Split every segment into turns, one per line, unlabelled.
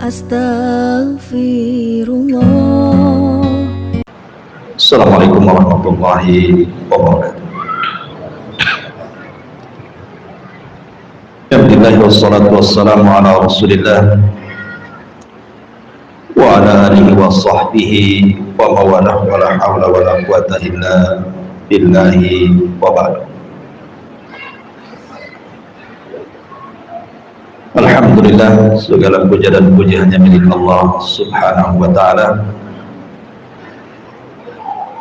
Astaghfirullah.
Assalamualaikum warahmatullahi wabarakatuh. Alhamdulillah wassalatu wassalamu ala Rasulillah wa ala alihi wa sahbihi wa mawalah wa la hawla wa la quwata illa billahi wa ba'du. Alhamdulillah, segala puja dan puji hanya milik Allah Subhanahu wa ta'ala.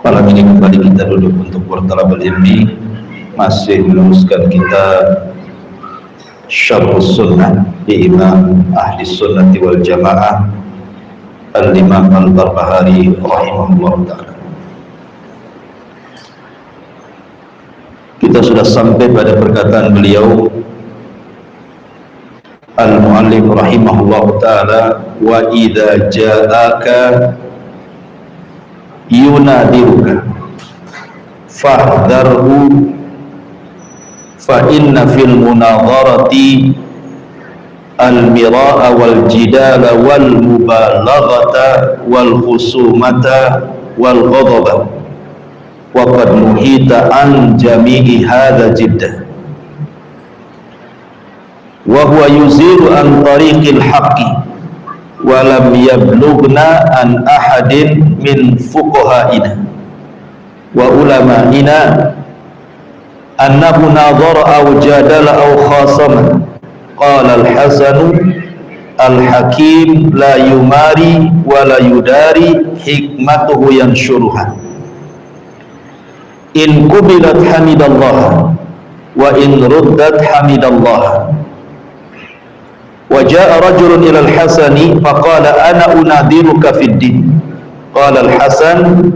Malam ini kembali kita duduk untuk bertalabul ilmi, masih meneruskan kitab Syarhus Sunnah di Imam Ahli Sunnati wal Jamaah Al-Imam Al-Barbahari rahimahullah ta'ala. Kita sudah sampai pada perkataan beliau Al-Mu'allif rahimahullah ta'ala, wa idza ja'aka yunadiruka fahdharhu fa inna fil munadharati al-mira'a wal jidala wal mubalaghata wal khusumata wal ghadaba wa qad nuhita an jami'i hadha jiddah wa huwa yuzilu an tariqil haqqi wa lam yablughna an ahadin min fuqaha'ina wa ulama'ina annahu nadhara aw jadala aw khasama. Qala al-Hasan al-Hakim la yumari wa la yudari hikmatuhu yanshuruha in qubilat hamidallah wa in ruddat hamidallah. وجاء رجل إلى الحسن فقال أنا أنادرك في الدين. قال الحسن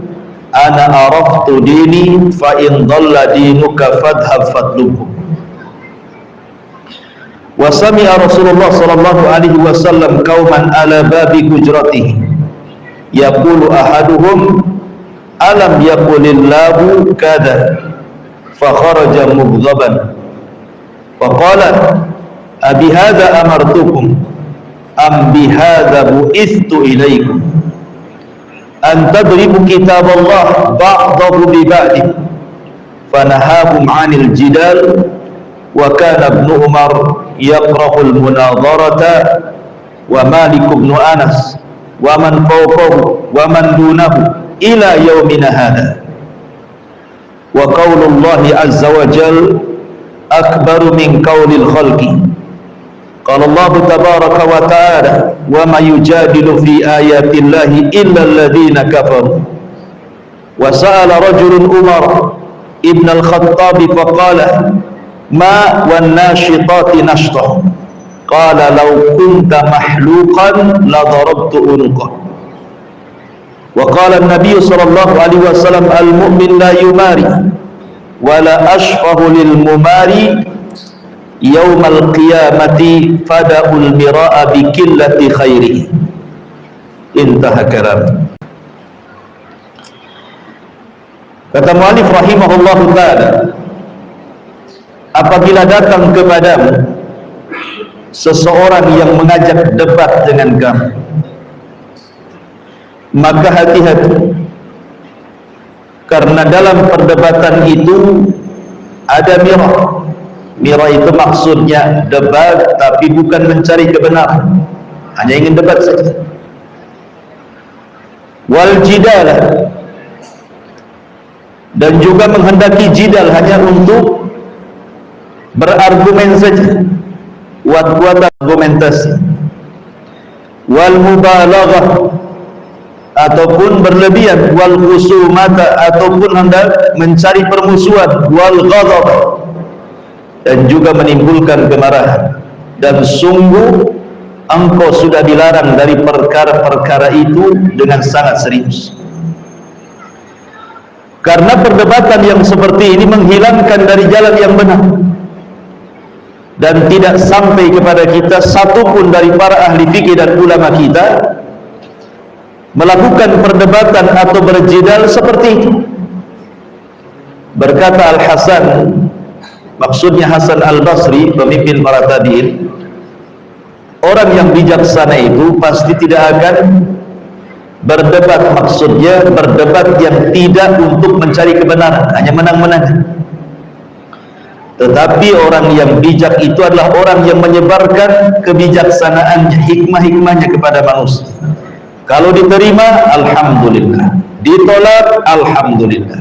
أنا عرفت ديني فإن ضل دينك فاذهب فاطلبه. وسمع رسول الله صلى الله عليه وسلم قوما على باب حجرته يقول أحدهم ألم يقل الله كذا فخرج مغضبا فقال أبهذا أمرتكم أم بهذا بعثت إليكم أن تضربوا كتاب الله بعضه ببعض فنهاهم عن الجدال وكان ابن عمر يكره المناظرة ومالك بن أنس ومن فوقه ومن دونه إلى يومنا هذا. وقول الله عز وجل أكبر من قول الخلق. قال الله تبارك وتعالى وما يجادل في آيات الله إلا الذين كفروا. وسأل رجل عمر ابن الخطاب فقال ما والناشطات نشطا قال لو كنت محلوقا لضربت عنقه. وقال النبي صلى الله عليه وسلم المؤمن لا يماري ولا أشفه للمماري يوم القيامة فدأ المراء بكلة خيره. Intaha kalam. Kata mu'allif rahimahullah ta'ala, apabila datang kepadamu seseorang yang mengajak debat dengan kamu, maka hati-hati, karena dalam perdebatan itu ada mirah. Mirah itu maksudnya debat, tapi bukan mencari kebenaran, hanya ingin debat saja. Wal jidal, dan juga menghendaki jidal hanya untuk berargumen saja, kuat-kuat argumentasi. Wal mubalaghah, ataupun berlebihan. Wal khusumata, ataupun hendak mencari permusuhan. Wal ghadab, dan juga menimbulkan kemarahan. Dan sungguh engkau sudah dilarang dari perkara-perkara itu dengan sangat serius. Karena perdebatan yang seperti ini menghilangkan dari jalan yang benar, dan tidak sampai kepada kita satupun dari para ahli fikih dan ulama kita melakukan perdebatan atau berjidal seperti itu. Berkata Al-Hasan, maksudnya Hasan Al-Basri, pemimpin para tabi'in, orang yang bijaksana itu pasti tidak akan berdebat, maksudnya berdebat yang tidak untuk mencari kebenaran, hanya menang-menang. Tetapi orang yang bijak itu adalah orang yang menyebarkan kebijaksanaannya, hikmah-hikmahnya kepada manusia. Kalau diterima, alhamdulillah. Ditolak, alhamdulillah.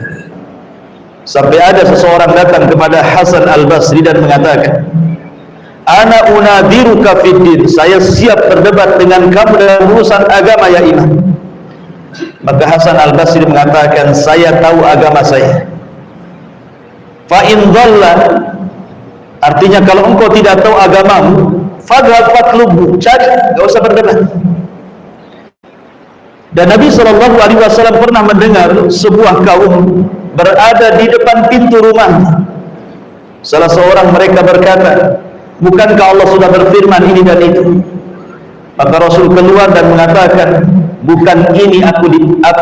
Sampai ada seseorang datang kepada Hasan Al-Basri dan mengatakan, ana unadiruka fiddin, saya siap berdebat dengan kamu dalam urusan agama ya imam. Maka Hasan Al-Basri mengatakan, saya tahu agama saya. Fa in dhalla, artinya kalau engkau tidak tahu agamamu, fadhhab fatlubhu, cari, enggak usah berdebat. Dan Nabi SAW pernah mendengar sebuah kaum berada di depan pintu rumahnya. Salah seorang mereka berkata, bukankah Allah sudah berfirman ini dan itu? Maka Rasul keluar dan mengatakan, bukan ini aku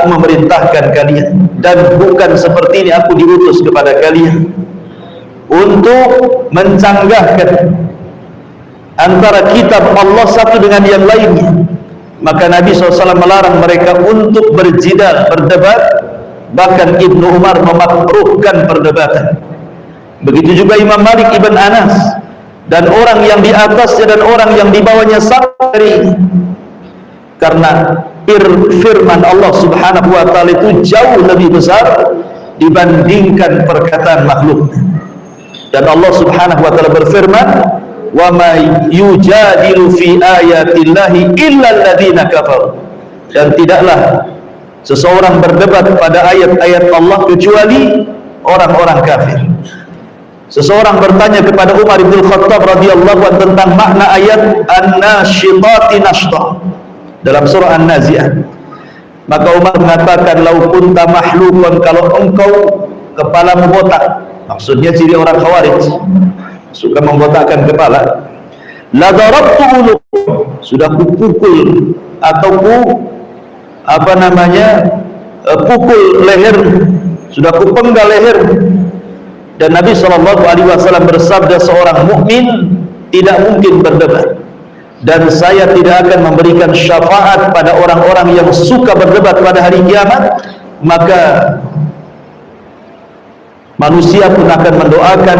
memerintahkan kalian, dan bukan seperti ini aku diutus kepada kalian untuk mencanggahkan antara kitab Allah satu dengan yang lainnya. Maka Nabi SAW melarang mereka untuk berjidal, berdebat. Bahkan Ibnu Umar memakruhkan perdebatan. Begitu juga Imam Malik Ibn Anas, dan orang yang di atasnya dan orang yang di bawahnya sampai, karena firman Allah Subhanahu wa taala itu jauh lebih besar dibandingkan perkataan makhluk. Dan Allah Subhanahu wa taala berfirman, wa ma yujadilu fi ayatillahi illa alladziina kafaru, dan tidaklah seseorang berdebat pada ayat-ayat Allah kecuali orang-orang kafir. Seseorang bertanya kepada Umar bin Khattab radhiyallahu anhu tentang makna ayat an-nasyitati nashta dalam surah An-Nazi'ah. Maka Umar mengatakan, lau kunta mahlukan, kalau engkau kepalamu botak, maksudnya ciri orang Khawarij, suka membotakkan kepala, la darabtu uluq, sudah kupukul atau pukul leher, sudah kupenggal leher. Dan Nabi SAW bersabda, seorang mukmin tidak mungkin berdebat, dan saya tidak akan memberikan syafaat pada orang-orang yang suka berdebat pada hari kiamat. Maka manusia pun akan mendoakan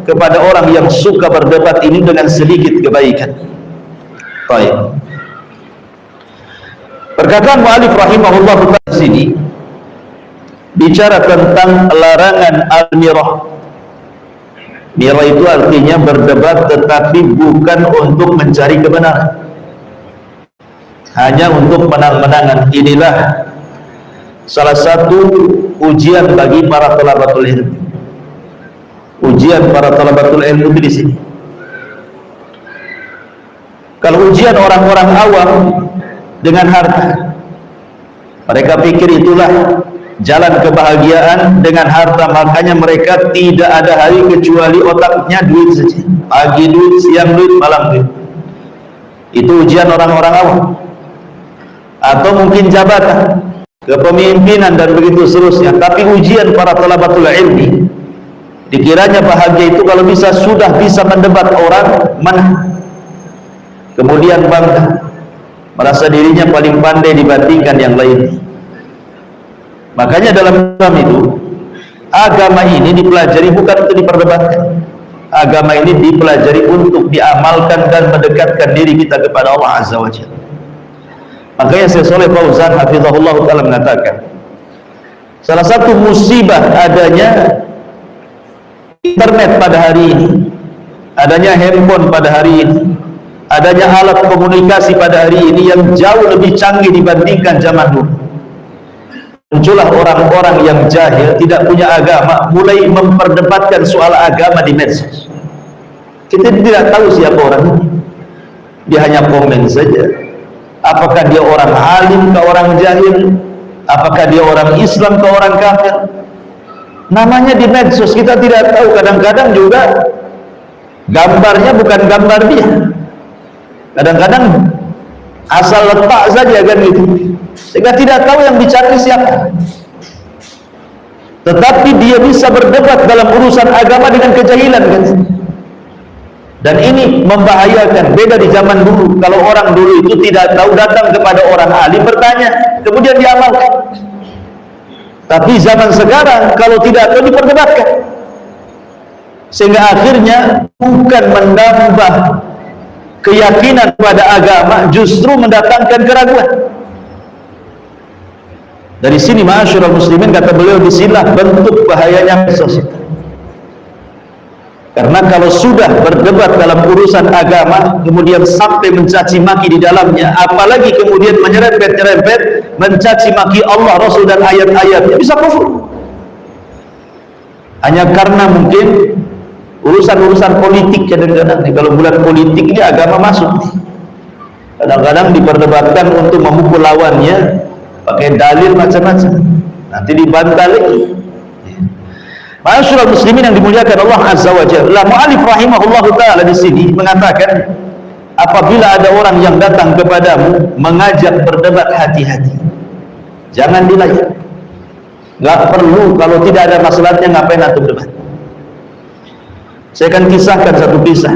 kepada orang yang suka berdebat ini dengan sedikit kebaikan. Baik. Perkataan mu'alif rahimahullah ta'ala sini bicara tentang larangan al-mirah. Mirah itu artinya berdebat tetapi bukan untuk mencari kebenaran, hanya untuk menang-menangan. Inilah salah satu ujian bagi para thalabatul ilmi. Ujian para thalabatul ilmi di sini. Kalau ujian orang-orang awam dengan harta, mereka pikir itulah jalan kebahagiaan dengan harta, makanya mereka tidak ada hari kecuali otaknya duit saja. Pagi duit, siang duit, malam duit. Itu ujian orang-orang awam. Atau mungkin jabatan, kepemimpinan dan begitu seterusnya. Tapi ujian para thalabatul ilmi, dikiranya bahagia itu kalau sudah bisa mendebat orang, menang, kemudian bangga, merasa dirinya paling pandai dibandingkan yang lain. Makanya dalam Islam itu, agama ini dipelajari bukan untuk diperdebatkan. Agama ini dipelajari untuk diamalkan dan mendekatkan diri kita kepada Allah Azza wa Jalla. Makanya Syekh Shalih Fauzan hafizahullah ta'ala mengatakan, salah satu musibah adanya internet pada hari ini, adanya handphone pada hari ini, adanya alat komunikasi pada hari ini yang jauh lebih canggih dibandingkan zaman dulu. Muncullah orang-orang yang jahil, tidak punya agama, mulai memperdebatkan soal agama di medsos. Kita tidak tahu siapa orang ini, dia hanya komen saja. Apakah dia orang alim ke orang jahil, apakah dia orang Islam ke orang kafir, namanya di medsos kita tidak tahu. Kadang-kadang juga gambarnya bukan gambar dia, kadang-kadang asal letak saja kan gitu, sehingga tidak tahu yang dicari siapa. Tetapi dia bisa berdebat dalam urusan agama dengan kejahilan kan. Dan ini membahayakan. Beda di zaman dulu. Kalau orang dulu itu tidak tahu, datang kepada orang alim bertanya, kemudian diamalkan. Tapi zaman sekarang kalau tidak tahu diperdebatkan, sehingga akhirnya bukan menambah keyakinan pada agama, justru mendatangkan keraguan. Dari sini ma'asyiral muslimin, kata beliau, disinilah bentuk bahayanya medsos. Karena kalau sudah berdebat dalam urusan agama, kemudian sampai mencaci maki di dalamnya, apalagi kemudian menyerempet-nyerempet, mencaci maki Allah, Rasul dan ayat-ayatnya, bisa kufur. Hanya karena mungkin urusan-urusan politik kadang-kadang. Kalau bulan politik ini agama masuk. Kadang-kadang diperdebatkan untuk memukul lawannya pakai dalil macam-macam. Nanti dibantah lagi. Ma'asyiral muslimin yang dimuliakan Allah Azza wa Jalla, mu'alif rahimahullahu ta'ala di sini mengatakan, apabila ada orang yang datang kepadamu mengajak berdebat, hati-hati, jangan dilayan. Gak perlu, kalau tidak ada masalahnya ngapain antum debat. Saya akan kisahkan satu kisah.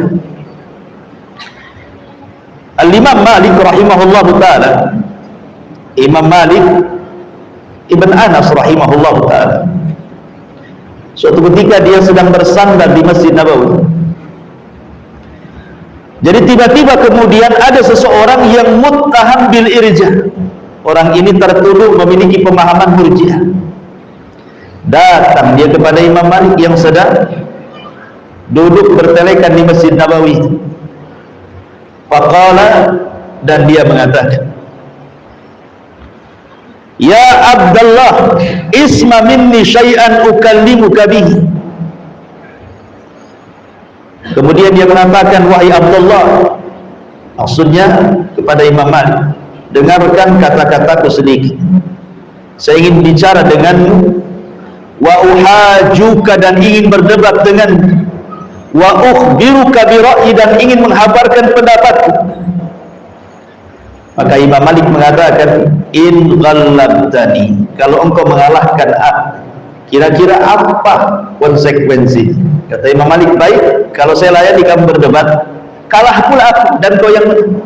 Al-Imam Malik rahimahullahu ta'ala, Imam Malik Ibn Anas rahimahullahu ta'ala, suatu ketika dia sedang bersandar di Masjid Nabawi. Jadi tiba-tiba kemudian ada seseorang yang muttaham bil irja. Orang ini tertuduh memiliki pemahaman murji'ah. Datang dia kepada Imam Malik yang sedang duduk bertelekan di Masjid Nabawi. Faqala, dan dia mengatakan, ya Abdullah, isma minni syai'an ukallimuka bihi. Kemudian dia mengatakan, wahai Abdullah, maksudnya kepada Imam Malik, dengarkan kata-kataku sedikit, saya ingin bicara denganmu, wa uhajuka, dan ingin berdebat denganmu, wa ukhbiruka bi ra'yi, dan ingin menghabarkan pendapatku. Maka Imam Malik mengatakan, in ghallabtani, kalau engkau mengalahkan aku, kira-kira apa konsekuensi? Kata Imam Malik, baik, kalau saya layani kamu berdebat, kalah pula aku dan kau yang menang.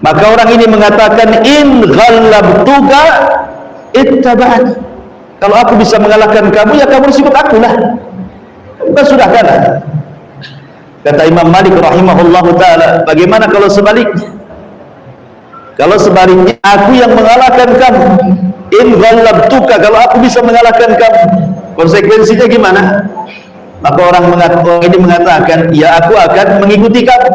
Maka orang ini mengatakan, in ghallabtuka ittaba'ani, kalau aku bisa mengalahkan kamu, ya kamu disebut aku lah, bukan sudah kalah. Kata Imam Malik rahimahullahu ta'ala, bagaimana kalau sebaliknya? Kalau sebaliknya, aku yang mengalahkan kamu, in ghallabtuka, kalau aku bisa mengalahkan kamu, konsekuensinya gimana? Maka orang ini mengatakan, ya aku akan mengikuti kamu.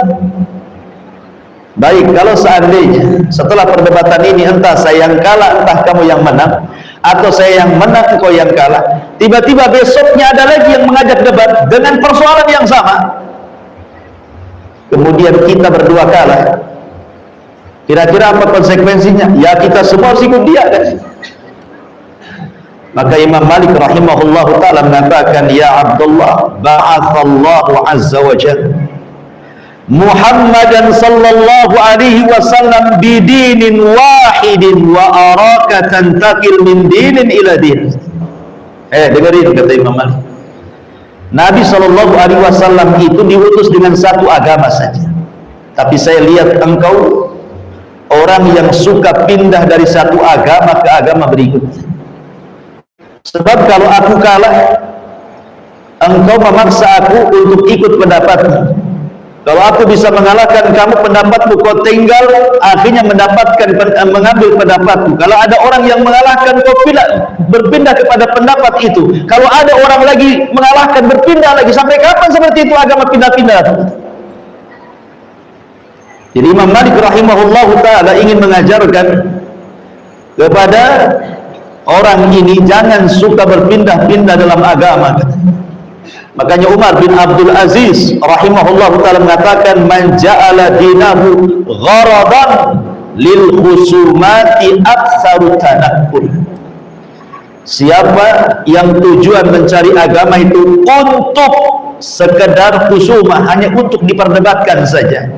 Baik, kalau seandainya setelah perdebatan ini entah saya yang kalah, entah kamu yang menang, atau saya yang menang, engkau yang kalah, tiba-tiba besoknya ada lagi yang mengajak debat dengan persoalan yang sama, kemudian kita berdua kalah, kira-kira apa konsekuensinya? Ya kita semua harus ikut dia kan? Maka Imam Malik rahimahullahu ta'ala mengatakan, ya Abdullah, ba'athallahu azza wa jalla Muhammadan sallallahu alaihi wasallam bidinin wahidin wa araka tantakil min dinin ila din. Dengerin kata Imam Malik, Nabi sallallahu alaihi wasallam itu diutus dengan satu agama saja, tapi saya lihat engkau orang yang suka pindah dari satu agama ke agama berikutnya. Sebab kalau aku kalah, engkau memaksa aku untuk ikut pendapatmu. Kalau aku bisa mengalahkan kamu, pendapatmu kau tinggal, akhirnya mengambil pendapatku. Kalau ada orang yang mengalahkan, kau berpindah kepada pendapat itu. Kalau ada orang lagi mengalahkan, berpindah lagi. Sampai kapan seperti itu agama pindah-pindah? Jadi Imam Malik rahimahullahu ta'ala ingin mengajarkan kepada orang ini, jangan suka berpindah-pindah dalam agama. Makanya Umar bin Abdul Aziz rahimahullahu ta'ala mengatakan, man ja'ala dinahu gharadan lil khusumati aktsaru tanakkul. Siapa yang tujuan mencari agama itu untuk sekedar khusumah, hanya untuk diperdebatkan saja,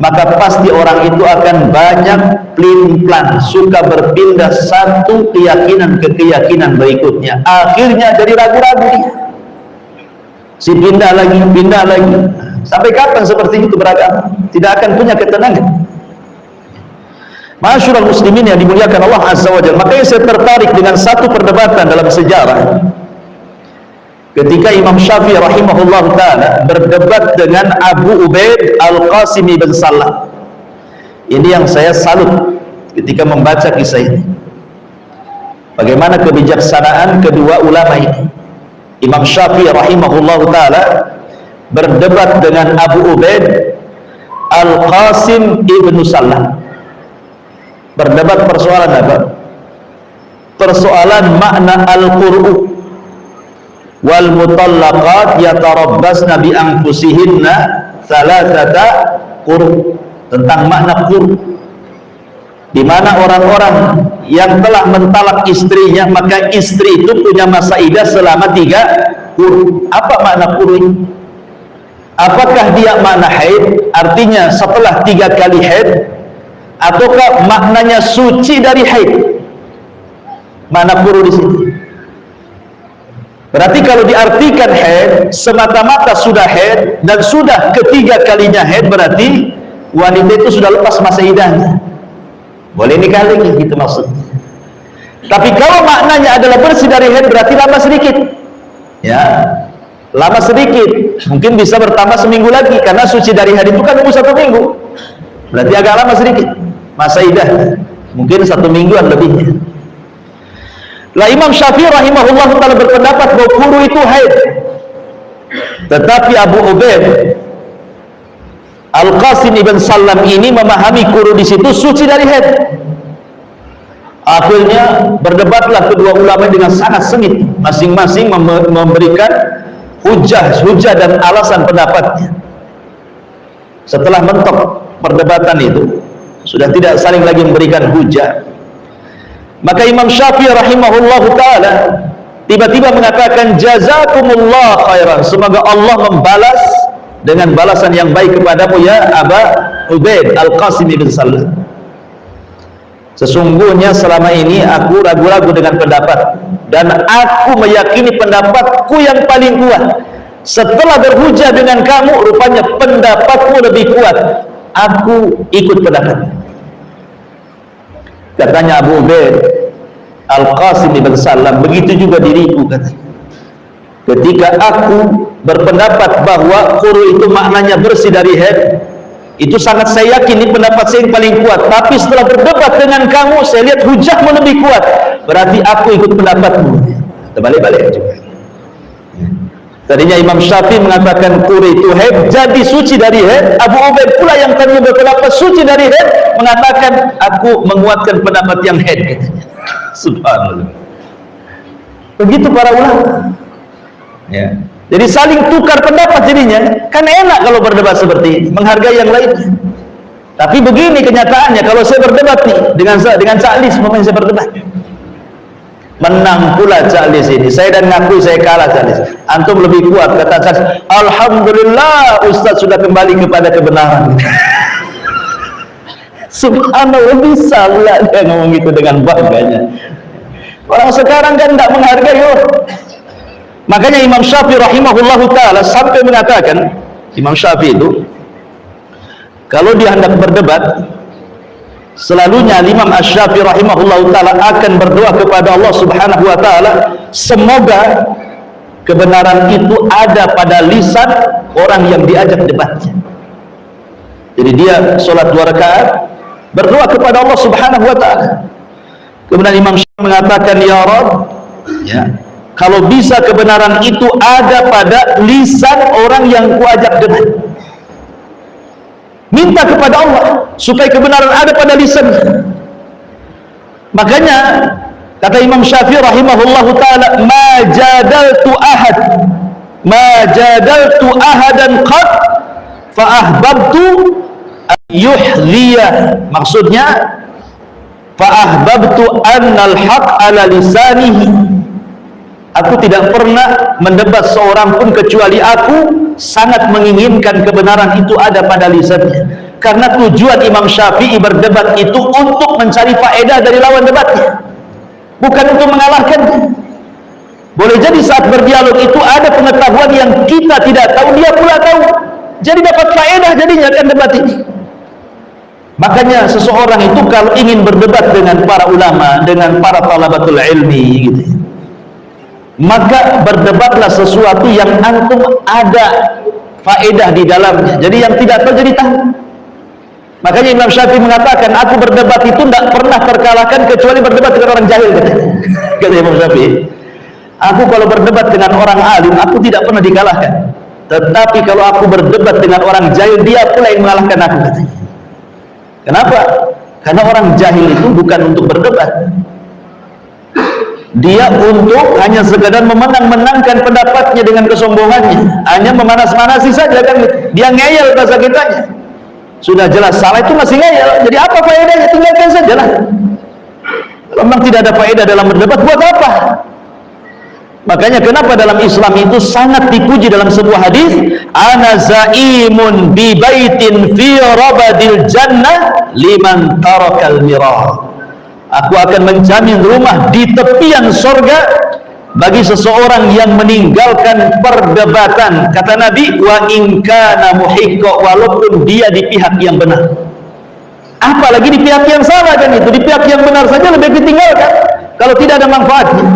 maka pasti orang itu akan banyak pelin-pelan, suka berpindah satu keyakinan ke keyakinan berikutnya, akhirnya jadi ragu-ragu dia. si pindah lagi. Sampai kapan seperti itu beragama? Tidak akan punya ketenangan. Ma'asyiral muslimin yang dimuliakan Allah Azza wa Jalla. Makanya saya tertarik dengan satu perdebatan dalam sejarah ketika Imam Syafi'i rahimahullah ta'ala berdebat dengan Abu Ubaid Al-Qasim bin Sallam. Ini yang saya salut ketika membaca kisah ini, bagaimana kebijaksanaan kedua ulama ini. Imam Syafi'i rahimahullah ta'ala berdebat dengan Abu Ubaid Al-Qasim ibn Sallam. Berdebat persoalan apa? Persoalan makna al-qur'u wal mutallaqat yatarabbasna bi anfusihinna thalathata qur', tentang makna qur', di mana orang-orang yang telah mentalak istrinya, maka istri itu punya masa iddah selama 3 qur'. Apa makna qur' ini? Apakah dia makna haid, artinya setelah 3 kali haid, ataukah maknanya suci dari haid? Makna qur' di sini. Berarti kalau diartikan haid, semata-mata sudah haid dan sudah ketiga kalinya haid, berarti wanita itu sudah lepas masa iddahnya, boleh nikah lagi, gitu maksudnya. Tapi kalau maknanya adalah bersih dari haid, berarti lama sedikit, ya, lama sedikit, mungkin bisa bertambah seminggu lagi, karena suci dari haid itu kan nunggu 1 minggu, berarti agak lama sedikit masa iddah, mungkin 1 mingguan lebihnya. Lah Imam Syafi'i rahimahullah ta'ala berpendapat bahwa qur' itu haid, tetapi Abu Ubaid Al-Qasim ibn Sallam ini memahami qur' di situ suci dari haid. Akhirnya berdebatlah kedua ulama dengan sangat sengit, masing-masing memberikan hujah dan alasan pendapatnya. Setelah mentok perdebatan itu, sudah tidak saling lagi memberikan hujah, maka Imam Syafi'i rahimahullah ta'ala tiba-tiba mengatakan, jazakumullah khairan, semoga Allah membalas dengan balasan yang baik kepadamu ya Aba Ubaid Al-Qasim ibn Sallam. Sesungguhnya selama ini aku ragu-ragu dengan pendapat, dan aku meyakini pendapatku yang paling kuat. Setelah berhujah dengan kamu, rupanya pendapatmu lebih kuat, aku ikut pendapat. Katanya Abu Ubaid Al-Qasim ibn Sallam, begitu juga diriku, katanya. Ketika aku berpendapat bahwa qur' itu maknanya bersih dari haid, itu sangat saya yakin ini pendapat saya yang paling kuat. Tapi setelah berdebat dengan kamu, saya lihat hujahmu lebih kuat, berarti aku ikut pendapatmu. Terbalik-balik juga. Tadinya Imam Syafi'i mengatakan qur' itu haid, jadi suci dari haid. Abu Ubaid pula yang tadinya berpendapat suci dari haid, mengatakan aku menguatkan pendapat yang haid, katanya. Subhanallah. Begitu para ulama. Ya. Jadi saling tukar pendapat jadinya. Kan enak kalau berdebat seperti ini, menghargai yang lainnya. Tapi begini kenyataannya, kalau saya berdebat nih dengan Caklis, momennya saya berdebat, menang pula Caklis ini. Saya dan ngakui saya kalah Caklis. Antum lebih kuat, kata Caklis. Alhamdulillah Ustaz sudah kembali kepada kebenaran. Subhanallah, bisa pula dia ngomong itu dengan bangganya. Orang sekarang kan tidak menghargai. Makanya Imam Syafi'i rahimahullahu ta'ala sampai mengatakan, Imam Syafi'i itu kalau dia hendak berdebat, selalunya Imam Asy-Syafi'i rahimahullahu ta'ala akan berdoa kepada Allah subhanahu wa ta'ala, semoga kebenaran itu ada pada lisan orang yang diajak debatnya. Jadi dia sholat 2 rakaat berdoa kepada Allah subhanahu wa ta'ala. Kemudian Imam Syafi'i mengatakan, ya Rabb, ya, kalau bisa kebenaran itu ada pada lisan orang yang kuajak debat. Minta kepada Allah supaya kebenaran ada pada lisannya. Makanya kata Imam Syafi'i rahimahullahu ta'ala, ma jadaltu ahadan qad fa ahbabtu an yuhdhiya. Maksudnya fa ahbabtu annal haq ala lisanihi. Aku tidak pernah mendebat seorang pun kecuali aku sangat menginginkan kebenaran itu ada pada lisannya. Karena tujuan Imam Syafi'i berdebat itu untuk mencari faedah dari lawan debatnya, bukan untuk mengalahkannya. Boleh jadi saat berdialog itu ada pengetahuan yang kita tidak tahu, dia pula tahu. Jadi dapat faedah jadinya kan debat ini. Makanya seseorang itu kalau ingin berdebat dengan para ulama, dengan para talabatul ilmi gitu, maka berdebatlah sesuatu yang antum ada faedah di dalamnya. Jadi yang tidak tahu jadi tahu. Makanya Imam Syafi'i mengatakan, aku berdebat itu tidak pernah terkalahkan kecuali berdebat dengan orang jahil, katanya. Kata Imam Syafi'i, aku kalau berdebat dengan orang alim, aku tidak pernah dikalahkan. Tetapi kalau aku berdebat dengan orang jahil, dia pula yang mengalahkan aku, katanya. Kenapa? Karena orang jahil itu bukan untuk berdebat. Dia untuk hanya sekadar memenang-menangkan pendapatnya dengan kesombongannya, hanya memanas-manasi saja kan. Dia ngeyel bahasa kitanya. Sudah jelas salah itu masih ngeyel. Jadi apa faedahnya? Tinggalkan saja lah. Kalau memang tidak ada faedah dalam berdebat, buat apa? Makanya kenapa dalam Islam itu sangat dipuji dalam sebuah hadis, ana zaimun bi baitin fi rabadil jannah liman tarakal mirah. Aku akan menjamin rumah di tepian sorga bagi seseorang yang meninggalkan perdebatan. Kata Nabi, wa in kana muhiqqa, walaupun dia di pihak yang benar. Apalagi di pihak yang salah kan itu, di pihak yang benar saja lebih ditinggalkan kalau tidak ada manfaatnya.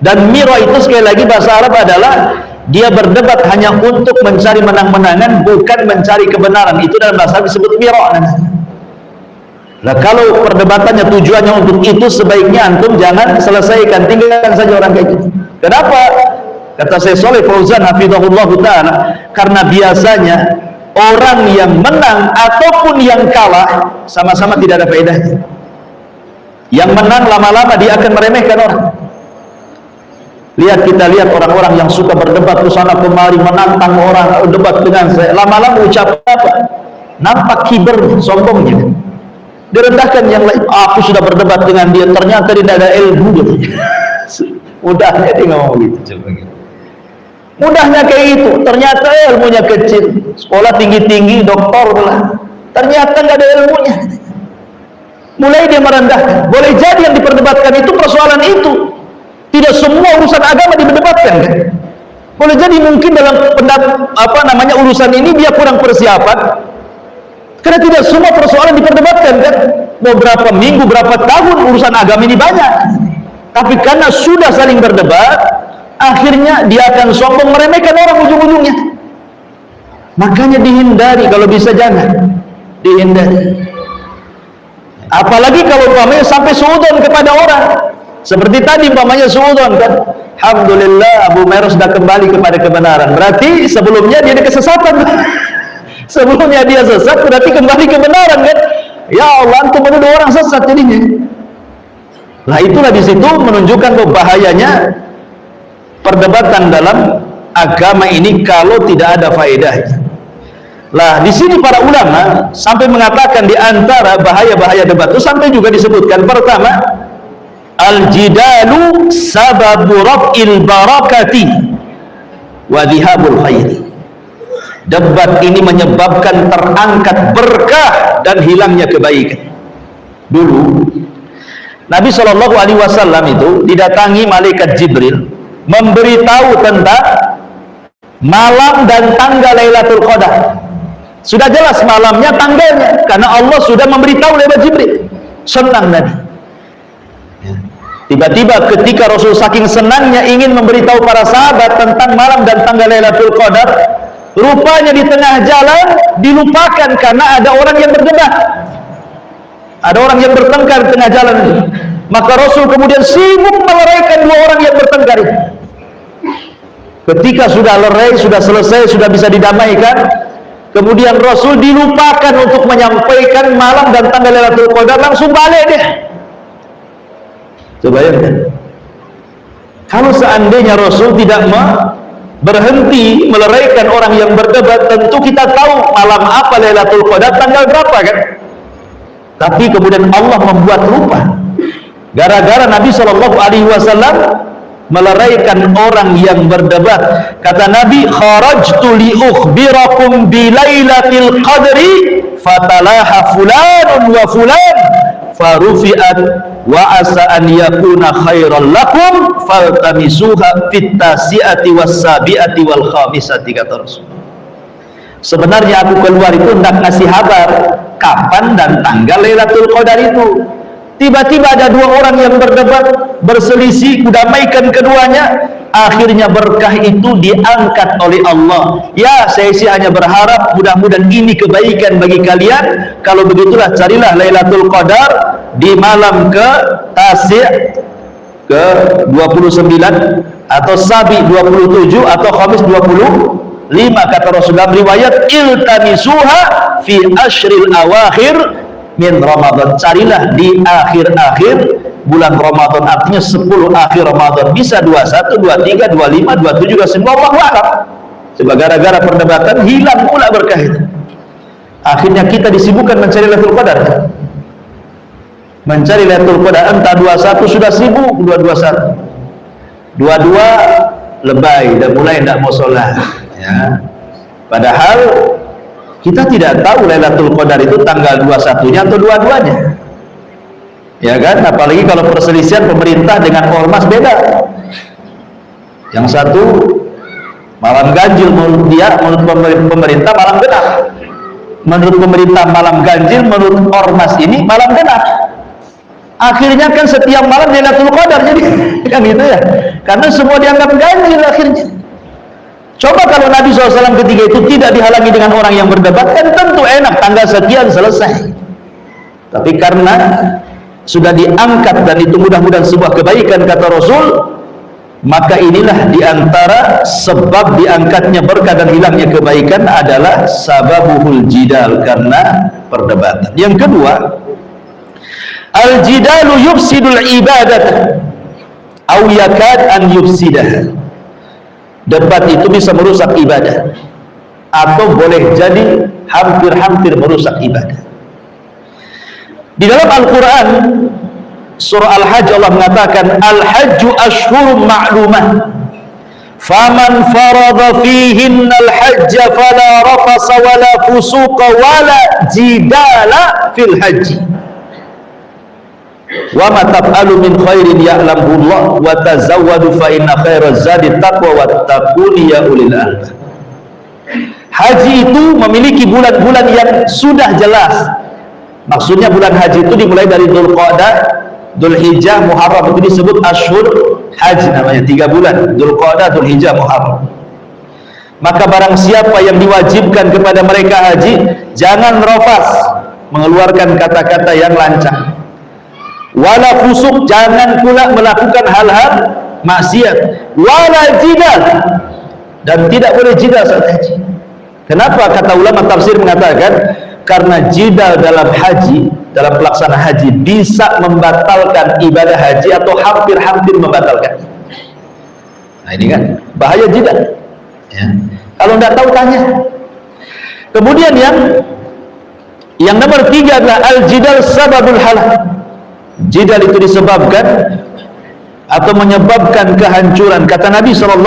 Dan mira itu sekali lagi bahasa Arab adalah dia berdebat hanya untuk mencari menang-menangan, bukan mencari kebenaran. Itu dalam bahasa Arab disebut mira namanya. Nah, kalau perdebatannya tujuannya untuk itu, sebaiknya antum jangan selesaikan, tinggalkan saja orang kayak gitu. Kenapa? Kata Syekh Shalih Fauzan hafizahullah taala, karena biasanya orang yang menang ataupun yang kalah sama-sama tidak ada faedahnya. Yang menang lama-lama dia akan meremehkan orang. Kita lihat orang-orang yang suka berdebat ke sana kemari, menantang orang, debat dengan saya, lama-lama ucap apa? Nampak kibernya, sombongnya. Direndahkan yang lain. Aku sudah berdebat dengan dia, ternyata dia tidak ada ilmu gitu. Mudahnya dia ngomong gitu. Mudahnya kayak itu, ternyata ilmunya kecil, sekolah tinggi-tinggi, doktor lah, ternyata nggak ada ilmunya. Mulai dia merendahkan. Boleh jadi yang diperdebatkan itu persoalan itu. Tidak semua urusan agama diperdebatkan kan? Boleh jadi mungkin dalam urusan ini dia kurang persiapan, karena tidak semua persoalan diperdebatkan kan? Beberapa minggu, berapa tahun urusan agama ini banyak, tapi karena sudah saling berdebat, akhirnya dia akan sombong, meremehkan orang ujung-ujungnya. Makanya dihindari, kalau bisa jangan dihindari. Apalagi kalau umpamanya sampai suudzon kepada orang. Seperti tadi umpamanya suudzon kan, alhamdulillah Abu Meros sudah kembali kepada kebenaran, berarti sebelumnya dia ada kesesatan. Sebelumnya dia sesat, berarti kembali kebenaran kan. Ya Allah, antum menuduh orang sesat jadinya. Nah, itulah di situ menunjukkan bahayanya perdebatan dalam agama ini kalau tidak ada faedahnya. Lah, di sini para ulama sampai mengatakan di antara bahaya-bahaya debat itu sampai juga disebutkan, pertama, al-jidalu sababu raf'il barakati wa dhihabul khairi. Debat ini menyebabkan terangkat berkah dan hilangnya kebaikan. Dulu Nabi SAW itu didatangi malaikat Jibril memberitahu tentang malam dan tanggal Lailatul Qadar. Sudah jelas malamnya, tanggalnya, karena Allah sudah memberitahu lewat Jibril. Senang Nabi. Tiba-tiba ketika Rasul saking senangnya ingin memberitahu para sahabat tentang malam dan tanggal Lailatul Qadar, rupanya di tengah jalan dilupakan karena ada orang yang berdebat, ada orang yang bertengkar di tengah jalan itu. Maka Rasul kemudian sibuk meleraikan dua orang yang bertengkar itu. Ketika sudah lerai, sudah selesai, sudah bisa didamaikan, kemudian Rasul dilupakan untuk menyampaikan malam dan tanggal Lailatul Qadar, langsung balik dia. Coba ya, kalau seandainya Rasul tidak berhenti meleraikan orang yang berdebat, tentu kita tahu malam apa Lailatul Qadar, tanggal berapa kan? Tapi kemudian Allah membuat lupa, gara-gara Nabi SAW meleraikan orang yang berdebat. Kata Nabi, kharajtu li ukhbirakum bi lailatil qadri fatalaha fulanun wa fulan farufi'at wa asa an yakuna khairan lakum faltamisuha fit tasi'ati was sabi'ati wal khamisati, kata Rasul. Sebenarnya aku keluar itu hendak ngasih kabar kapan dan tanggal Lailatul Qadar itu. Tiba-tiba ada dua orang yang berdebat, berselisih, kudamaikan keduanya. Akhirnya berkah itu diangkat oleh Allah. Ya, saya sih hanya berharap mudah-mudahan ini kebaikan bagi kalian. Kalau begitulah carilah Lailatul Qadar di malam ke Tasya ke 29 atau Sabi 27 atau Khamis 25, kata Rasulullah riwayat, iltamisuha fi ashril awakhir min Ramadan. Carilah di akhir-akhir bulan Ramadan, artinya 10 akhir Ramadan, bisa 21, 23, 25, 27, 29, Allahu a'lam. Sebab gara-gara perdebatan hilang pula berkah itu. Akhirnya kita disibukkan mencari Lailatul Qadar. Mencari Lailatul Qadar, entah 21 sudah sibuk, 21, 22 lebay dan mulai tidak mau sholat, ya. Padahal kita tidak tahu Lailatul Qadar itu tanggal 21-nya atau 22-nya, ya kan? Apalagi kalau perselisihan pemerintah dengan ormas beda. Yang satu malam ganjil menurut dia, menurut pemerintah malam genap. Menurut pemerintah malam ganjil, menurut ormas ini malam genap. Akhirnya kan setiap malam Lailatul Qadar, jadi kan gitu ya. Karena semua dianggap ganjil akhirnya. Coba kalau Nabi SAW ketika itu tidak dihalangi dengan orang yang berdebat, kan tentu enak, tanggal sekian selesai. Tapi karena sudah diangkat dan itu mudah-mudahan sebuah kebaikan, kata Rasul, maka inilah diantara sebab diangkatnya berkah dan hilangnya kebaikan adalah sababuhul jidal, karena perdebatan. Yang kedua, al-jidalu yufsidul ibadat aw yakad an yufsidah. Debat itu bisa merusak ibadah atau boleh jadi hampir-hampir merusak ibadah. Di dalam Al-Quran surah Al-Hajj Allah mengatakan, al-hajju ashhurum ma'lumah faman farada fihinna al-hajja fala rafasa wala fusuqa wala jidala fil hajji wa ma taf'alu min khairin ya'lamhu Allah wa tazawwadu fa inna khairaz zadi taqwa wattaquni ya ulil albab. Haji itu memiliki bulan-bulan yang sudah jelas. Maksudnya bulan haji itu dimulai dari Dzulqa'dah, Dzulhijjah, Muharram, itu disebut ashhur haji namanya, 3 bulan, Dzulqa'dah, Dzulhijjah, Muharram. Maka barang siapa yang diwajibkan kepada mereka haji, jangan rafas, mengeluarkan kata-kata yang lancang. Wala fusuk, jangan pula melakukan hal-hal maksiat. Wala jidal, dan tidak boleh jidal saat haji. Kenapa? Kata ulama tafsir mengatakan, karena jidal dalam haji, dalam pelaksanaan haji bisa membatalkan ibadah haji atau hampir-hampir membatalkan. Nah ini kan bahaya jidal, ya. Kalau tidak tahu tanya. Kemudian yang nomor 3 adalah al-jidal sababul halal. Jidal itu disebabkan atau menyebabkan kehancuran. Kata Nabi SAW,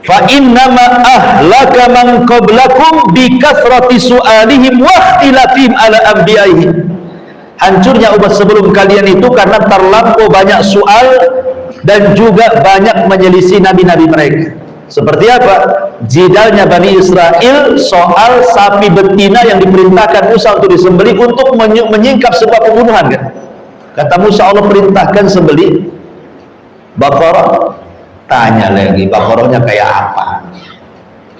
fa innama ahlaka man qablakum bi kathrati su'alihim wa ikhtilafihim ala anbiya'ihim. Hancurnya umat sebelum kalian itu karena terlampau banyak soal dan juga banyak menyelisih nabi-nabi mereka. Seperti apa? Jidalnya Bani Israel soal sapi betina yang diperintahkan Musa untuk disembelih untuk menyingkap sebuah pembunuhan, kan? Kata Musa, Allah perintahkan sembelih Baqarah. Tanya lagi, Baqarahnya kayak apa?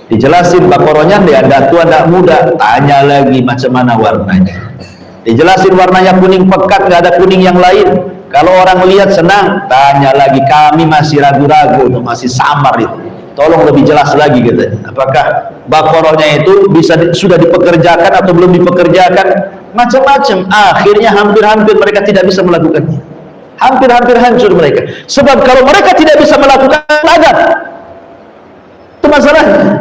Dijelasin Baqarahnya ada tua, ada muda. Tanya lagi macam mana warnanya. Dijelasin warnanya kuning pekat, nggak ada kuning yang lain. Kalau orang lihat senang. Tanya lagi, kami masih ragu-ragu, masih samar itu. Tolong lebih jelas lagi katanya. Apakah Baqarahnya itu sudah dipekerjakan atau belum dipekerjakan? Macam-macam. Akhirnya hampir-hampir mereka tidak bisa melakukannya. Hampir-hampir hancur mereka. Sebab kalau mereka tidak bisa melakukan adab, itu masalahnya.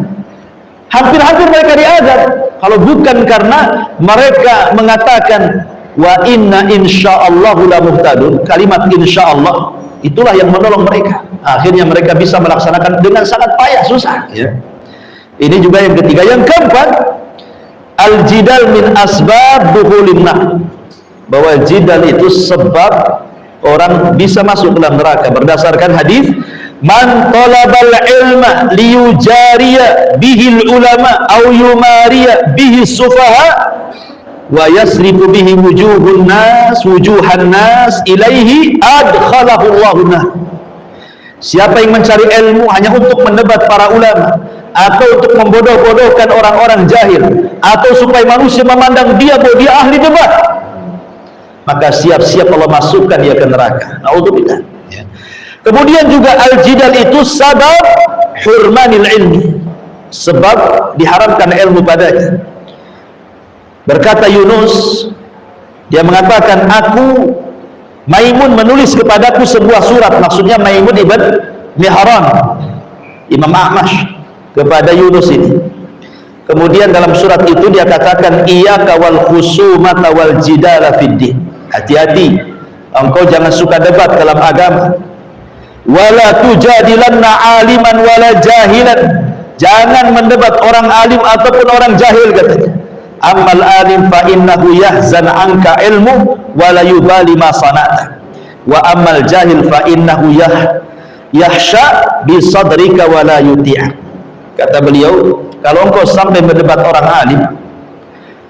Hampir-hampir mereka diadab. Kalau bukan karena mereka mengatakan wa inna insyaallahu la muhtadun, kalimat insyaallah itulah yang menolong mereka. Akhirnya mereka bisa melaksanakan dengan sangat payah, susah, ya. Ini juga yang ketiga. Yang keempat, al-jidal min asbab dukhulin nar. bahwa jidal itu sebab orang bisa masuk ke dalam neraka berdasarkan hadis man talabal ilma liyujariya bihil ulama au yumariya bihi sufaha wa yasrifu bihi wujuhan nas ilaihi adkhalahu Allahu nar. Siapa yang mencari ilmu hanya untuk mendebat para ulama atau untuk membodoh-bodohkan orang-orang jahil atau supaya manusia memandang dia bahwa dia ahli debat, maka siap-siap Allah masukkan dia ke neraka. Naudzubillah. Ya. Kemudian juga al-jidal itu sabab hurmanil ilmi, sebab diharamkan ilmu padanya. Berkata Yunus, dia mengatakan, aku Maimun menulis kepadaku sebuah surat, maksudnya Maimun ibn Mihran, Imam Ahmash, kepada Yunus ini. Kemudian dalam surat itu dia katakan, iyyaka wal khusumata wal jidala fiddin. Hati-hati, engkau jangan suka debat dalam agama. Wala tujadilanna aliman wala jahilan. Jangan mendebat orang alim ataupun orang jahil, katanya. Ammal alim fa innahu yahzan anka ilmu wala yubali ma sana'ta. Wa ammal jahil fa innahu yahsha bi sadrika wala yuti'a. Kata beliau, kalau engkau sampai mendebat orang alim,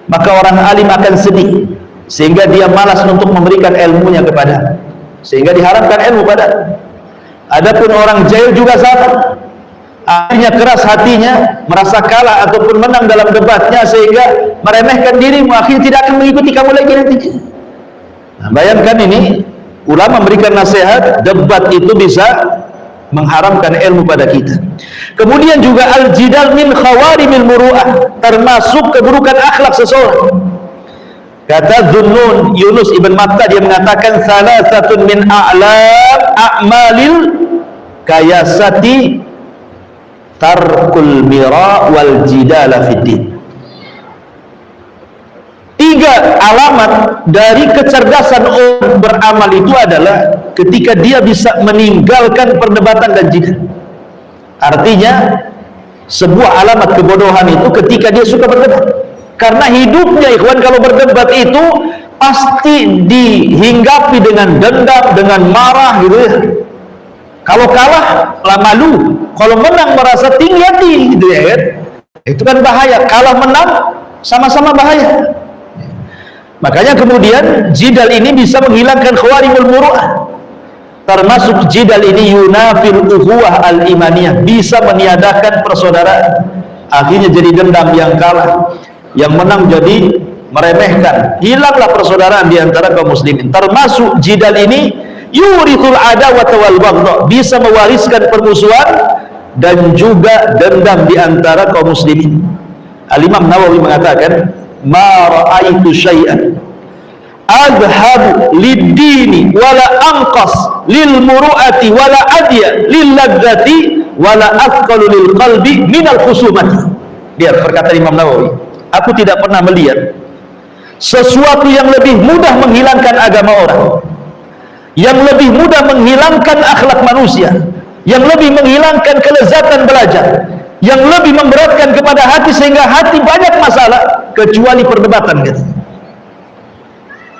maka orang alim akan sedih sehingga dia malas untuk memberikan ilmunya kepada, sehingga diharamkan ilmu pada. Adapun orang jahil juga sama, akhirnya keras hatinya, merasa kalah ataupun menang dalam debatnya sehingga meremehkan dirimu, akhirnya tidak akan mengikuti kamu lagi nantinya. Nah, bayangkan ini, ulama memberikan nasihat, debat itu bisa mengharamkan ilmu pada kita. Kemudian juga al-jidal min khawarimil muru'ah, termasuk keburukan akhlak seseorang. Kata Dhunnun Yunus ibn Matta, dia mengatakan salasatun min a'lam a'malil kayasati tarkul mira wal jidala fiddin. 3 alamat dari kecerdasan orang beramal itu adalah ketika dia bisa meninggalkan perdebatan dan jidal. Artinya sebuah alamat kebodohan itu ketika dia suka berdebat. Karena hidupnya ikhwan kalau berdebat itu pasti dihinggapi dengan dendam, dengan marah gitu ya. Kalau kalah lah malu, kalau menang merasa tinggi hati gitu ya kan. Itu kan bahaya. Kalah menang sama-sama bahaya. Makanya kemudian jidal ini bisa menghilangkan khawarimul muru'ah. Termasuk jidal ini yunafil uhuwah al-imaniyah, bisa meniadakan persaudaraan. Akhirnya jadi dendam yang kalah, yang menang jadi meremehkan. Hilanglah persaudaraan di antara kaum muslimin. Termasuk jidal ini yurithul adawata wal baghdha, bisa mewariskan permusuhan dan juga dendam di antara kaum muslimin. Al-Imam Nawawi mengatakan, ma ra'aitu syai'an adhabu lid-dini wala anqas lil muru'ati wala adya lil ladzati wala athqalu lil qalbi minal khusumati. Dia berkata Imam Nawawi, aku tidak pernah melihat sesuatu yang lebih mudah menghilangkan agama orang, yang lebih mudah menghilangkan akhlak manusia, yang lebih menghilangkan kelezatan belajar, yang lebih memberatkan kepada hati sehingga hati banyak masalah, kecuali perdebatan gitu.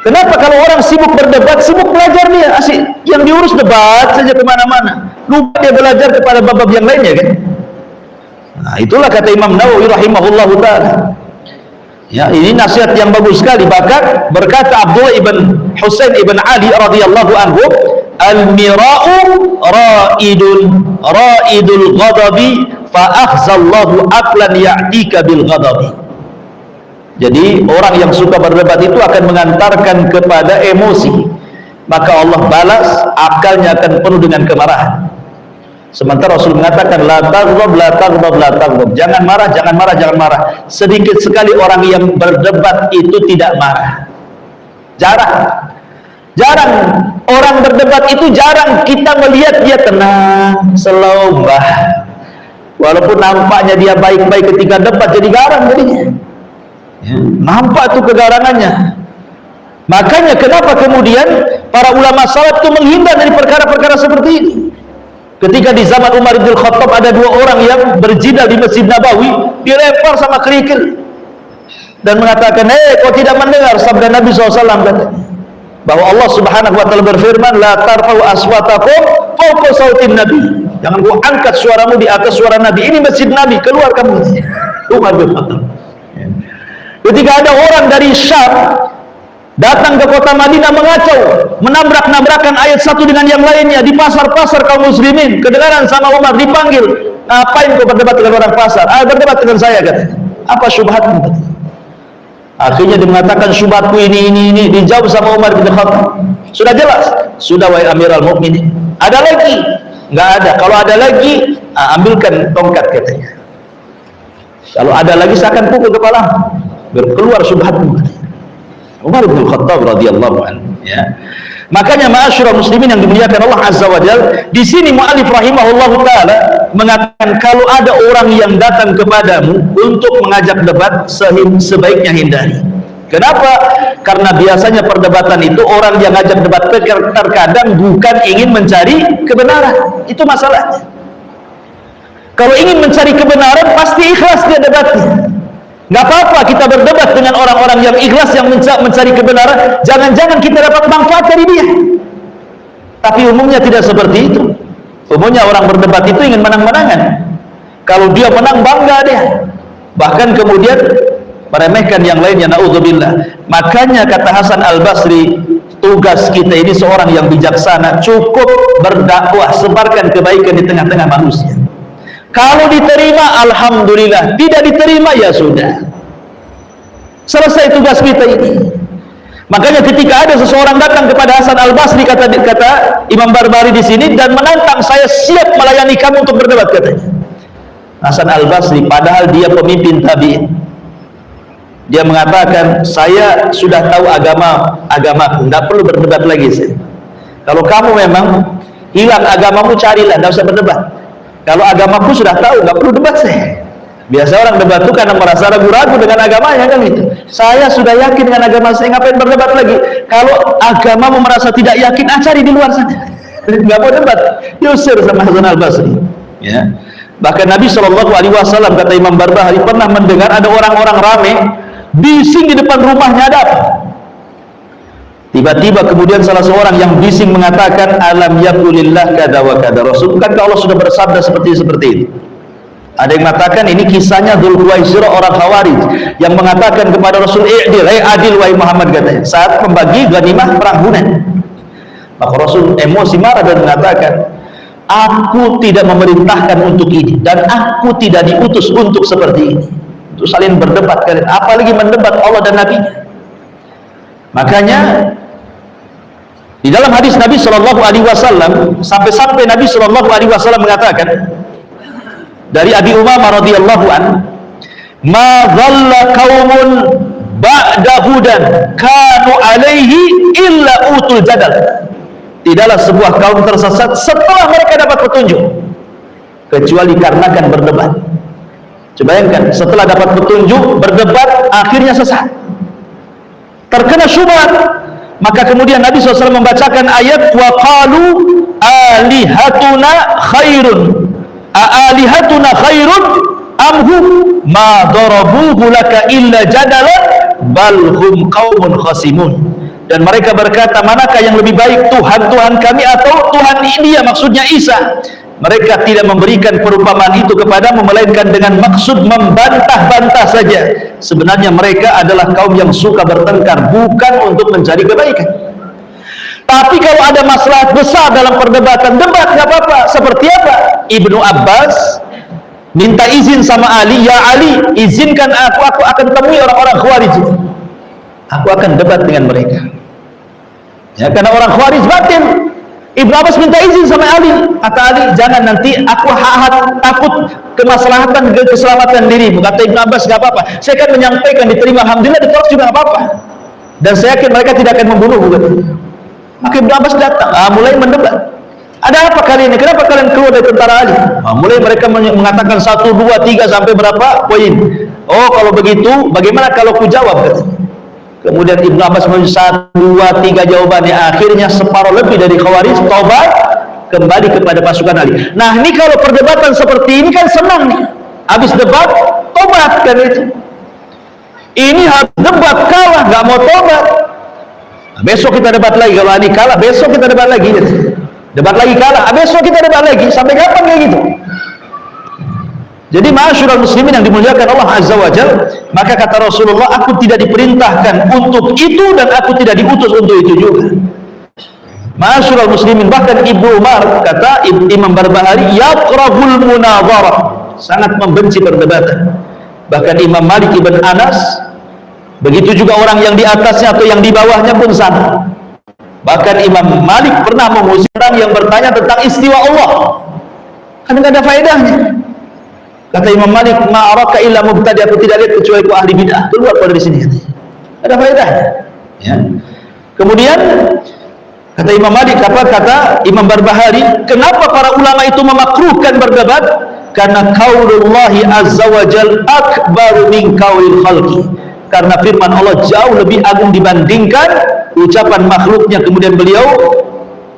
Kenapa? Kalau orang sibuk berdebat, sibuk belajar, dia asik, yang diurus debat saja kemana-mana, lupa dia belajar kepada bab-bab yang lainnya kan. Nah, itulah kata Imam Nawawi rahimahullahu ta'ala. Ya, ini nasihat yang bagus sekali. Bahkan berkata Abdullah ibn Husain ibn Ali radhiyallahu anhu, al-mira'u ra'idul ghadabi fa akhzallahu aqlan ya'tika bil ghadabi. Jadi orang yang suka berdebat itu akan mengantarkan kepada emosi, maka Allah balas, akalnya akan penuh dengan kemarahan. Sementara Rasul mengatakan la taghdab la taghdab la taghdab, jangan marah, jangan marah, jangan marah. Sedikit sekali orang yang berdebat itu tidak marah. Jarang orang berdebat itu, jarang kita melihat dia tenang, slow, walaupun nampaknya dia baik-baik ketika debat, jadi garang jadinya. Ya, nampak tuh kegarangannya. Makanya kenapa kemudian para ulama salaf itu menghindar dari perkara-perkara seperti ini. Ketika di zaman Umar bin Khattab ada 2 orang yang berjidal di Masjid Nabawi, dilempar sama kerikil dan mengatakan, kau tidak mendengar sabda Nabi SAW, katanya. bahwa Allah Subhanahu wa taala berfirman, la tarfa'u aswatakum fawqa sautin nabi. Jangan kau angkat suaramu di atas suara Nabi. Ini masjid Nabi, keluar kamu. Umar bin Khattab. Ketika ada orang dari Syam datang ke kota Madinah mengacau, menabrak-nabrakan ayat satu dengan yang lainnya di pasar-pasar kaum muslimin, kedengaran sama Umar, dipanggil, ngapain kau berdebat dengan orang pasar? Berdebat dengan saya, katanya. Apa syubhatmu? Akhirnya dia mengatakan syubhatku ini, dijawab sama Umar bin Khattab. Sudah jelas, sudah wahai Amirul Mukminin. Ada lagi? Enggak ada. Kalau ada lagi, ambilkan tongkat, katanya. Kalau ada lagi saya akan pukul kepala. Berkeluar syubhatmu. Umar bin Khattab radhiyallahu anhu, ya. Makanya ma'asyiral muslimin yang dimuliakan Allah Azza wa Jalla, di sini mu'allif rahimahullahu taala mengatakan kalau ada orang yang datang kepadamu untuk mengajak debat, sebaiknya hindari. Kenapa? Karena biasanya perdebatan itu orang yang ngajak debat terkadang bukan ingin mencari kebenaran. Itu masalahnya. Kalau ingin mencari kebenaran pasti ikhlas dia debatnya. Nggak apa-apa kita berdebat dengan orang-orang yang ikhlas, yang mencari kebenaran. Jangan-jangan kita dapat manfaat dari dia. Tapi umumnya tidak seperti itu. Umumnya orang berdebat itu ingin menang-menangan. Kalau dia menang, bangga dia. Bahkan kemudian meremehkan yang lainnya, na'udzubillah. Makanya kata Hasan Al-Basri, tugas kita ini seorang yang bijaksana, cukup berdakwah, sebarkan kebaikan di tengah-tengah manusia. Kalau diterima, alhamdulillah. Tidak diterima, ya sudah. Selesai tugas kita ini. Makanya ketika ada seseorang datang kepada Hasan Al-Basri, kata Imam Barbari di sini, dan menantang, saya siap melayani kamu untuk berdebat, katanya. Hasan Al-Basri, padahal dia pemimpin tabi'in. Dia mengatakan, saya sudah tahu agamaku, tidak perlu berdebat lagi saya. Kalau kamu memang hilang agamamu, carilah, tidak usah berdebat. Kalau agamaku sudah tahu, nggak perlu debat saya. Biasa orang debat itu karena merasa ragu-ragu dengan agamanya, kan gitu. Saya sudah yakin dengan agama saya, ngapain berdebat lagi? Kalau agamamu merasa tidak yakin, cari di luar sana. Nggak mau debat, diusir sama Hasan Al-Basri. Ya. Bahkan Nabi SAW, kata Imam Barbahari, pernah mendengar ada orang-orang ramai bising di depan rumahnya, ada apa? Tiba-tiba kemudian salah seorang yang bising mengatakan, alam yakulillah kada wa kada rasul. Bukankah Allah sudah bersabda seperti itu? Ada yang mengatakan ini kisahnya Dzulkhuwaisirah, orang Khawarij yang mengatakan kepada Rasul, i'dil, adil wahai Muhammad, katanya, saat membagi ghanimah perang Hunain. Maka Rasul emosi, marah dan mengatakan, aku tidak memerintahkan untuk ini dan aku tidak diutus untuk seperti ini. Untuk saling berdebat kalian, apalagi mendebat Allah dan Nabi. Makanya di dalam hadis Nabi SAW, sampai Nabi SAW mengatakan dari Abi Umamah radhiyallahu an, ma dhalla qaumun ba'da hudan kanu alaihi illa utul jadal. Tidaklah sebuah kaum tersesat setelah mereka dapat petunjuk, kecuali dikarenakan berdebat. Coba bayangkan, setelah dapat petunjuk berdebat, akhirnya sesat, terkena syubhat. Maka kemudian Nabi SAW membacakan ayat, wa qalu alihatuna khairun amhum ma darabuhu laka illa jadalan bal hum qaumun khasimun. Dan mereka berkata, manakah yang lebih baik, Tuhan kami atau Tuhan India, maksudnya Isa? Mereka tidak memberikan perumpamaan itu kepadamu melainkan dengan maksud membantah-bantah saja. Sebenarnya mereka adalah kaum yang suka bertengkar, bukan untuk mencari kebaikan. Tapi kalau ada masalah besar dalam perdebatan, debat nggak apa-apa. Seperti apa? Ibnu Abbas minta izin sama Ali, ya Ali, izinkan aku akan temui orang-orang Khawarij. Aku akan debat dengan mereka. Ya, karena orang Khawarij batin. Ibnu Abbas minta izin sama Ali, kata Ali, jangan, nanti aku takut kemaslahatan, keselamatan dirimu. Kata Ibnu Abbas, nggak apa-apa, saya akan menyampaikan, diterima, alhamdulillah, ditolak juga nggak apa-apa, dan saya yakin mereka tidak akan membunuh. Maka Ibnu Abbas datang, mulai mendebat. Ada apa kali ini? Kenapa kalian keluar dari tentara Ali? Mulai mereka mengatakan 1, 2, 3 sampai berapa poin. Oh, kalau begitu bagaimana kalau ku jawab? Kemudian Ibnu Abbas menuju 1, 2, 3 jawabannya. Akhirnya separuh lebih dari Khawarij taubat, kembali kepada pasukan Ali. Nah, ini kalau perdebatan seperti ini kan senang nih. Habis debat, tobat kan itu. Ini habis debat kalah, nggak mau tobat. Besok kita debat lagi, kalau ini kalah besok kita debat lagi, debat lagi kalah, besok kita debat lagi. Sampai kapan kayak gitu? Jadi ma'asyiral muslimin yang dimuliakan Allah Azza wa Jalla, maka kata Rasulullah, aku tidak diperintahkan untuk itu dan aku tidak diutus untuk itu juga. Ma'asyiral muslimin, bahkan Ibnu Umar, kata Imam Barbahari, yakrahul munadharah, sangat membenci perdebatan. Bahkan Imam Malik ibn Anas, begitu juga orang yang di atasnya atau yang di bawahnya pun sama. Bahkan Imam Malik pernah mengusir orang yang bertanya tentang istiwa Allah, kan tidak ada faedahnya. Kata Imam Malik, ma'araka illa mubtadi, aku tidak lihat kecuali ku ahli bid'ah, keluar dari sini. Ada faedahnya. Ya. Kemudian kata Imam Malik, kata Imam Barbahari, kenapa para ulama itu memakruhkan berdebat? Karena qaulullahi azza wa jal akbaru min qaulil khalqi, karena firman Allah jauh lebih agung dibandingkan ucapan makhluknya. Kemudian beliau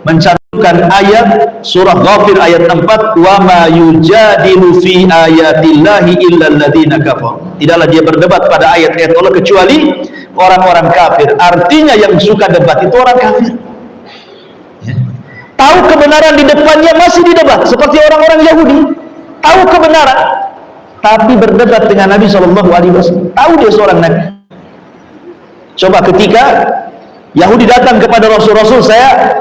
mencantumkan ayat surah Ghafir ayat 4, wa ma yujadilu fi ayatillahi illa alladziina kafaru, tidaklah dia berdebat pada ayat-ayat Allah kecuali orang-orang kafir. Artinya yang suka debat itu orang kafir, ya. Tahu kebenaran di depannya masih didebat, seperti orang-orang Yahudi tahu kebenaran tapi berdebat dengan Nabi SAW. Tahu dia seorang Nabi. Coba ketika Yahudi datang kepada Rasul, saya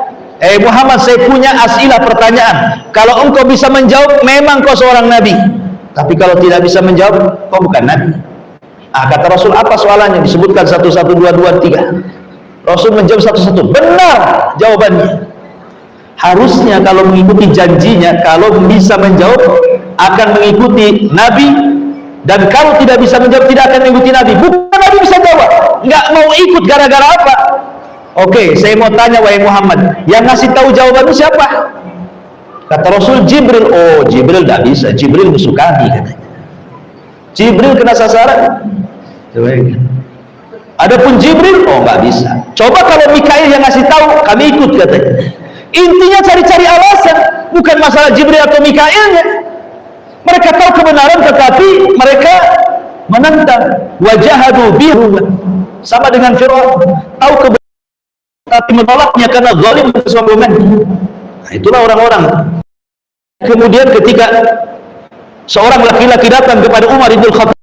Muhammad, saya punya asilah pertanyaan, kalau engkau bisa menjawab memang kau seorang Nabi, tapi kalau tidak bisa menjawab kau bukan Nabi. Kata Rasul, apa soalannya? Disebutkan 1, 1, 2, 2, 3. Rasul menjawab satu-satu, benar jawabannya. Harusnya kalau mengikuti janjinya, kalau bisa menjawab akan mengikuti Nabi, dan kalau tidak bisa menjawab tidak akan mengikuti Nabi. Bukan Nabi bisa jawab, nggak mau ikut gara-gara apa? Oke, saya mau tanya wahai Muhammad, yang ngasih tahu jawaban itu siapa? Kata Rasul, Jibril. Oh, Jibril tidak bisa, Jibril musuh kami katanya. Jibril kena sasaran. Adapun Jibril, oh nggak bisa. Coba kalau Mikail yang ngasih tahu, kami ikut katanya. Intinya cari-cari alasan, bukan masalah Jibril atau Mikailnya. Mereka tahu kebenaran tetapi mereka menentang. Wajahadu bihu, sama dengan Fir'aun, tahu kebenaran tapi menolaknya karena zalim dan kesombongan. Nah, itulah orang-orang. Kemudian ketika seorang laki-laki datang kepada Umar bin Khattab,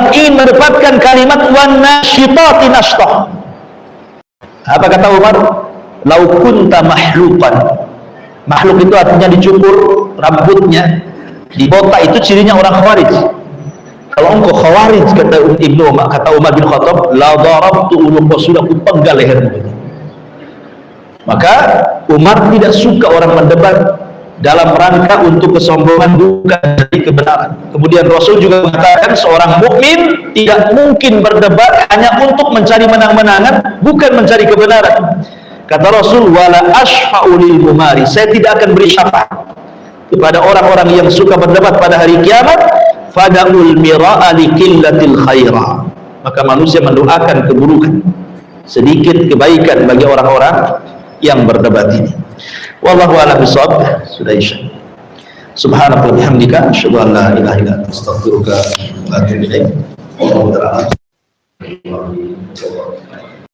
ingin mendapatkan kalimat wan nasyitati nashtah. Apa kata Umar? Lau kunta mahlukan. Makhluk itu artinya dicukur rambutnya, dibotak, itu cirinya orang Khawarij. Kalau engkau Khawarij, kata Ibnu Umar, kata Umar bin Khattab, la darabtu unuqa, sudah kupenggal lehermu. Maka Umar tidak suka orang mendebat dalam rangka untuk kesombongan, bukan dari kebenaran. Kemudian Rasul juga mengatakan seorang mukmin tidak mungkin berdebat hanya untuk mencari menang-menangan, bukan mencari kebenaran. Kata Rasul, wala ashfa'u lil mumari, saya tidak akan beri syafaat kepada orang-orang yang suka berdebat pada hari kiamat. Fada'ul mira'a li qillatil khaira, maka manusia mendoakan keburukan, sedikit kebaikan bagi orang-orang yang berdebat ini. Wallahu a'lam bishawab. Sudah isya. Subhanaka wa bihamdika asyhadu an la ilaha illa anta astaghfiruka wa atubu ilaik. Wallahu ta'ala.